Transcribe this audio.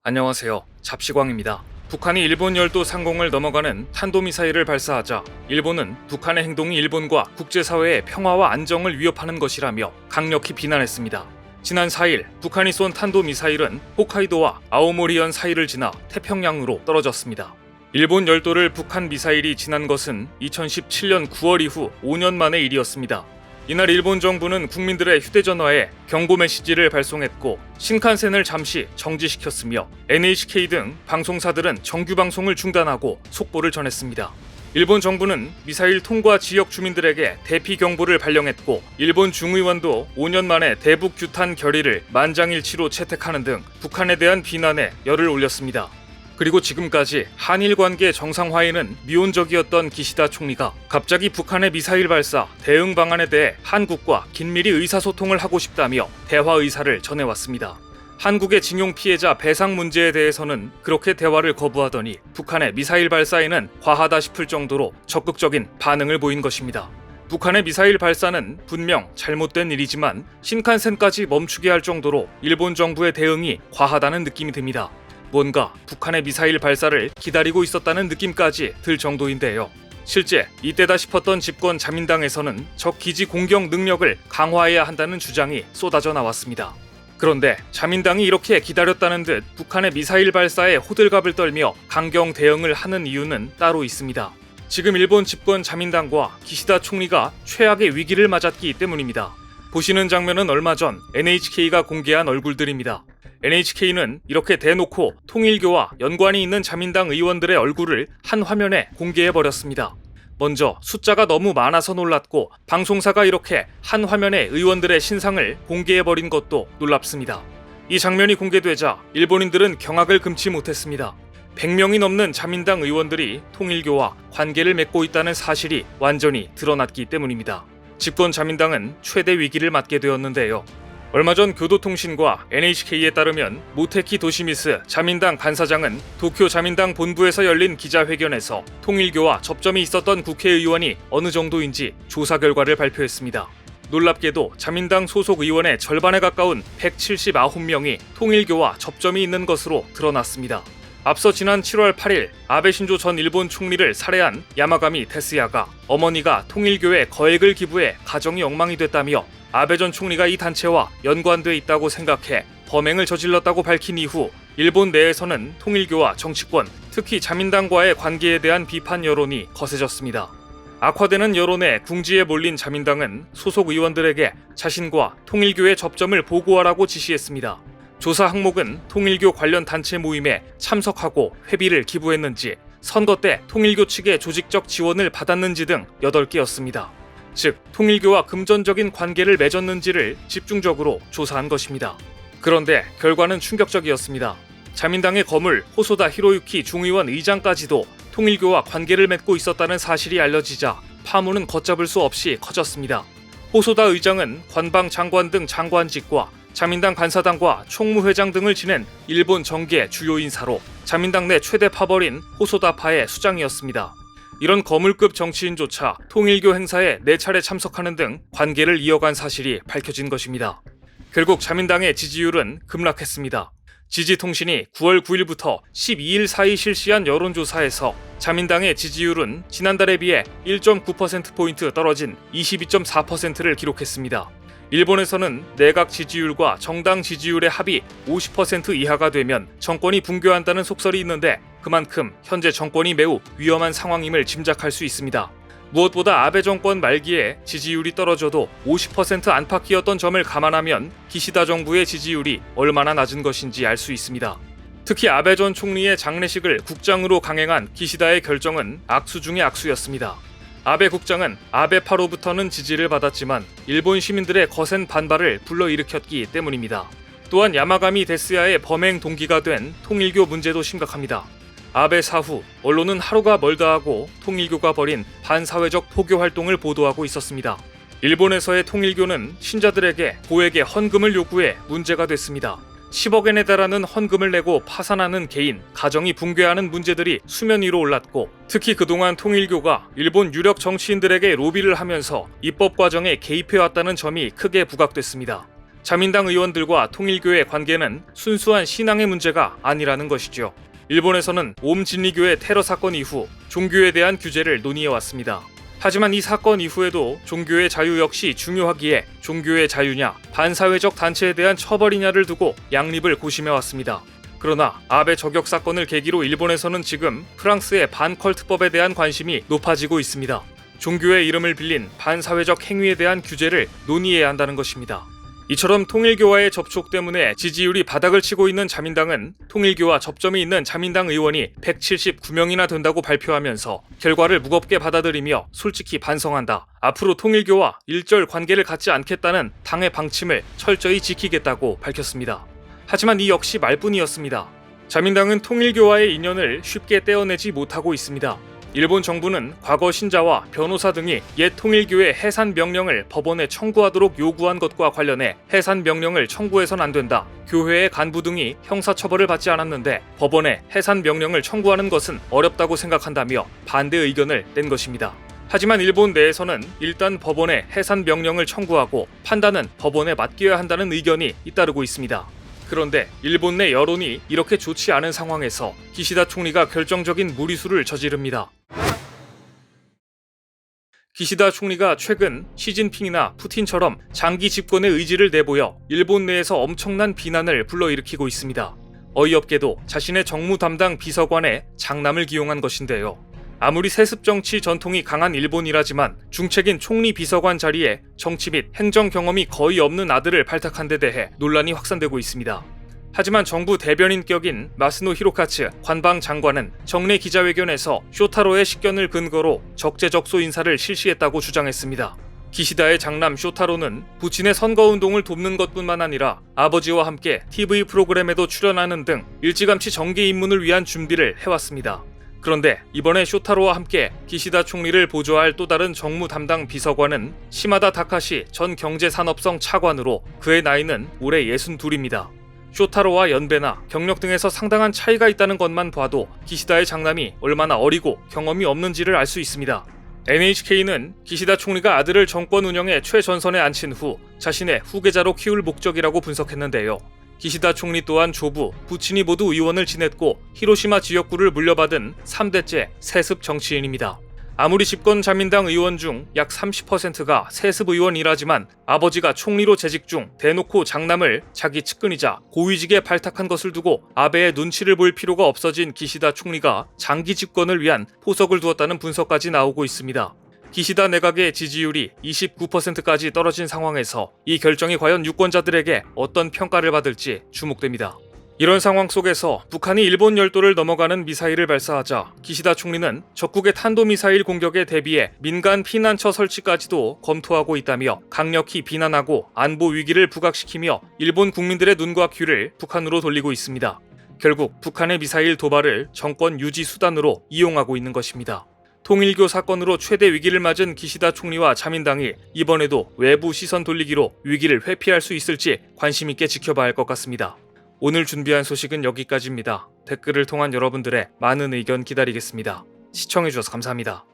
안녕하세요. 잡시광입니다. 북한이 일본 열도 상공을 넘어가는 탄도미사일을 발사하자 일본은 북한의 행동이 일본과 국제사회의 평화와 안정을 위협하는 것이라며 강력히 비난했습니다. 지난 4일 북한이 쏜 탄도미사일은 홋카이도와 아오모리현 사이를 지나 태평양으로 떨어졌습니다. 일본 열도를 북한 미사일이 지난 것은 2017년 9월 이후 5년 만의 일이었습니다. 이날 일본 정부는 국민들의 휴대전화에 경고 메시지를 발송했고 신칸센을 잠시 정지시켰으며 NHK 등 방송사들은 정규 방송을 중단하고 속보를 전했습니다. 일본 정부는 미사일 통과 지역 주민들에게 대피 경보를 발령했고 일본 중의원도 5년 만에 대북 규탄 결의를 만장일치로 채택하는 등 북한에 대한 비난에 열을 올렸습니다. 그리고 지금까지 한일 관계 정상화에는 미온적이었던 기시다 총리가 갑자기 북한의 미사일 발사 대응 방안에 대해 한국과 긴밀히 의사소통을 하고 싶다며 대화 의사를 전해왔습니다. 한국의 징용 피해자 배상 문제에 대해서는 그렇게 대화를 거부하더니 북한의 미사일 발사에는 과하다 싶을 정도로 적극적인 반응을 보인 것입니다. 북한의 미사일 발사는 분명 잘못된 일이지만 신칸센까지 멈추게 할 정도로 일본 정부의 대응이 과하다는 느낌이 듭니다. 뭔가 북한의 미사일 발사를 기다리고 있었다는 느낌까지 들 정도인데요. 실제 이때다 싶었던 집권 자민당에서는 적 기지 공격 능력을 강화해야 한다는 주장이 쏟아져 나왔습니다. 그런데 자민당이 이렇게 기다렸다는 듯 북한의 미사일 발사에 호들갑을 떨며 강경 대응을 하는 이유는 따로 있습니다. 지금 일본 집권 자민당과 기시다 총리가 최악의 위기를 맞았기 때문입니다. 보시는 장면은 얼마 전 NHK가 공개한 얼굴들입니다. NHK는 이렇게 대놓고 통일교와 연관이 있는 자민당 의원들의 얼굴을 한 화면에 공개해버렸습니다. 먼저 숫자가 너무 많아서 놀랐고 방송사가 이렇게 한 화면에 의원들의 신상을 공개해버린 것도 놀랍습니다. 이 장면이 공개되자 일본인들은 경악을 금치 못했습니다. 100명이 넘는 자민당 의원들이 통일교와 관계를 맺고 있다는 사실이 완전히 드러났기 때문입니다. 집권 자민당은 최대 위기를 맞게 되었는데요. 얼마 전 교도통신과 NHK에 따르면 모테키 도시미스 자민당 간사장은 도쿄 자민당 본부에서 열린 기자회견에서 통일교와 접점이 있었던 국회의원이 어느 정도인지 조사 결과를 발표했습니다. 놀랍게도 자민당 소속 의원의 절반에 가까운 179명이 통일교와 접점이 있는 것으로 드러났습니다. 앞서 지난 7월 8일 아베 신조 전 일본 총리를 살해한 야마가미 데스야가 어머니가 통일교에 거액을 기부해 가정이 엉망이 됐다며 아베 전 총리가 이 단체와 연관돼 있다고 생각해 범행을 저질렀다고 밝힌 이후 일본 내에서는 통일교와 정치권, 특히 자민당과의 관계에 대한 비판 여론이 거세졌습니다. 악화되는 여론에 궁지에 몰린 자민당은 소속 의원들에게 자신과 통일교의 접점을 보고하라고 지시했습니다. 조사 항목은 통일교 관련 단체 모임에 참석하고 회비를 기부했는지, 선거 때 통일교 측의 조직적 지원을 받았는지 등 8개였습니다. 즉, 통일교와 금전적인 관계를 맺었는지를 집중적으로 조사한 것입니다. 그런데 결과는 충격적이었습니다. 자민당의 거물 호소다 히로유키 중의원 의장까지도 통일교와 관계를 맺고 있었다는 사실이 알려지자 파문은 걷잡을 수 없이 커졌습니다. 호소다 의장은 관방 장관 등 장관직과 자민당 간사당과 총무회장 등을 지낸 일본 정계 주요 인사로 자민당 내 최대 파벌인 호소다파의 수장이었습니다. 이런 거물급 정치인조차 통일교 행사에 4차례 참석하는 등 관계를 이어간 사실이 밝혀진 것입니다. 결국 자민당의 지지율은 급락했습니다. 지지통신이 9월 9일부터 12일 사이 실시한 여론조사에서 자민당의 지지율은 지난달에 비해 1.9%포인트 떨어진 22.4%를 기록했습니다. 일본에서는 내각 지지율과 정당 지지율의 합이 50% 이하가 되면 정권이 붕괴한다는 속설이 있는데 그만큼 현재 정권이 매우 위험한 상황임을 짐작할 수 있습니다. 무엇보다 아베 정권 말기에 지지율이 떨어져도 50% 안팎이었던 점을 감안하면 기시다 정부의 지지율이 얼마나 낮은 것인지 알 수 있습니다. 특히 아베 전 총리의 장례식을 국장으로 강행한 기시다의 결정은 악수 중의 악수였습니다. 아베 국장은 아베파로부터는 지지를 받았지만 일본 시민들의 거센 반발을 불러일으켰기 때문입니다. 또한 야마가미 데스야의 범행 동기가 된 통일교 문제도 심각합니다. 아베 사후 언론은 하루가 멀다 하고 통일교가 벌인 반사회적 포교 활동을 보도하고 있었습니다. 일본에서의 통일교는 신자들에게 고액의 헌금을 요구해 문제가 됐습니다. 10억엔에 달하는 헌금을 내고 파산하는 개인, 가정이 붕괴하는 문제들이 수면 위로 올랐고 특히 그동안 통일교가 일본 유력 정치인들에게 로비를 하면서 입법 과정에 개입해왔다는 점이 크게 부각됐습니다. 자민당 의원들과 통일교의 관계는 순수한 신앙의 문제가 아니라는 것이죠. 일본에서는 옴진리교의 테러 사건 이후 종교에 대한 규제를 논의해왔습니다. 하지만 이 사건 이후에도 종교의 자유 역시 중요하기에 종교의 자유냐 반사회적 단체에 대한 처벌이냐를 두고 양립을 고심해왔습니다. 그러나 아베 저격 사건을 계기로 일본에서는 지금 프랑스의 반컬트법에 대한 관심이 높아지고 있습니다. 종교의 이름을 빌린 반사회적 행위에 대한 규제를 논의해야 한다는 것입니다. 이처럼 통일교와의 접촉 때문에 지지율이 바닥을 치고 있는 자민당은 통일교와 접점이 있는 자민당 의원이 179명이나 된다고 발표하면서 결과를 무겁게 받아들이며 솔직히 반성한다. 앞으로 통일교와 일절 관계를 갖지 않겠다는 당의 방침을 철저히 지키겠다고 밝혔습니다. 하지만 이 역시 말뿐이었습니다. 자민당은 통일교와의 인연을 쉽게 떼어내지 못하고 있습니다. 일본 정부는 과거 신자와 변호사 등이 옛 통일교의 해산 명령을 법원에 청구하도록 요구한 것과 관련해 해산 명령을 청구해선 안 된다. 교회의 간부 등이 형사처벌을 받지 않았는데 법원에 해산 명령을 청구하는 것은 어렵다고 생각한다며 반대 의견을 낸 것입니다. 하지만 일본 내에서는 일단 법원에 해산 명령을 청구하고 판단은 법원에 맡겨야 한다는 의견이 잇따르고 있습니다. 그런데 일본 내 여론이 이렇게 좋지 않은 상황에서 기시다 총리가 결정적인 무리수를 저지릅니다. 기시다 총리가 최근 시진핑이나 푸틴처럼 장기 집권의 의지를 내보여 일본 내에서 엄청난 비난을 불러일으키고 있습니다. 어이없게도 자신의 정무 담당 비서관에 장남을 기용한 것인데요. 아무리 세습 정치 전통이 강한 일본이라지만 중책인 총리 비서관 자리에 정치 및 행정 경험이 거의 없는 아들을 발탁한 데 대해 논란이 확산되고 있습니다. 하지만 정부 대변인격인 마스노 히로카츠 관방 장관은 정례 기자회견에서 쇼타로의 식견을 근거로 적재적소 인사를 실시했다고 주장했습니다. 기시다의 장남 쇼타로는 부친의 선거운동을 돕는 것뿐만 아니라 아버지와 함께 TV 프로그램에도 출연하는 등 일찌감치 정계 입문을 위한 준비를 해왔습니다. 그런데 이번에 쇼타로와 함께 기시다 총리를 보조할 또 다른 정무 담당 비서관은 시마다 다카시 전 경제산업성 차관으로 그의 나이는 올해 62입니다. 쇼타로와 연배나 경력 등에서 상당한 차이가 있다는 것만 봐도 기시다의 장남이 얼마나 어리고 경험이 없는지를 알 수 있습니다. NHK는 기시다 총리가 아들을 정권 운영의 최전선에 앉힌 후 자신의 후계자로 키울 목적이라고 분석했는데요. 기시다 총리 또한 조부, 부친이 모두 의원을 지냈고 히로시마 지역구를 물려받은 3대째 세습 정치인입니다. 아무리 집권 자민당 의원 중 약 30%가 세습 의원이라지만 아버지가 총리로 재직 중 대놓고 장남을 자기 측근이자 고위직에 발탁한 것을 두고 아베의 눈치를 볼 필요가 없어진 기시다 총리가 장기 집권을 위한 포석을 두었다는 분석까지 나오고 있습니다. 기시다 내각의 지지율이 29%까지 떨어진 상황에서 이 결정이 과연 유권자들에게 어떤 평가를 받을지 주목됩니다. 이런 상황 속에서 북한이 일본 열도를 넘어가는 미사일을 발사하자 기시다 총리는 적국의 탄도미사일 공격에 대비해 민간 피난처 설치까지도 검토하고 있다며 강력히 비난하고 안보 위기를 부각시키며 일본 국민들의 눈과 귀를 북한으로 돌리고 있습니다. 결국 북한의 미사일 도발을 정권 유지 수단으로 이용하고 있는 것입니다. 통일교 사건으로 최대 위기를 맞은 기시다 총리와 자민당이 이번에도 외부 시선 돌리기로 위기를 회피할 수 있을지 관심 있게 지켜봐야 할 것 같습니다. 오늘 준비한 소식은 여기까지입니다. 댓글을 통한 여러분들의 많은 의견 기다리겠습니다. 시청해주셔서 감사합니다.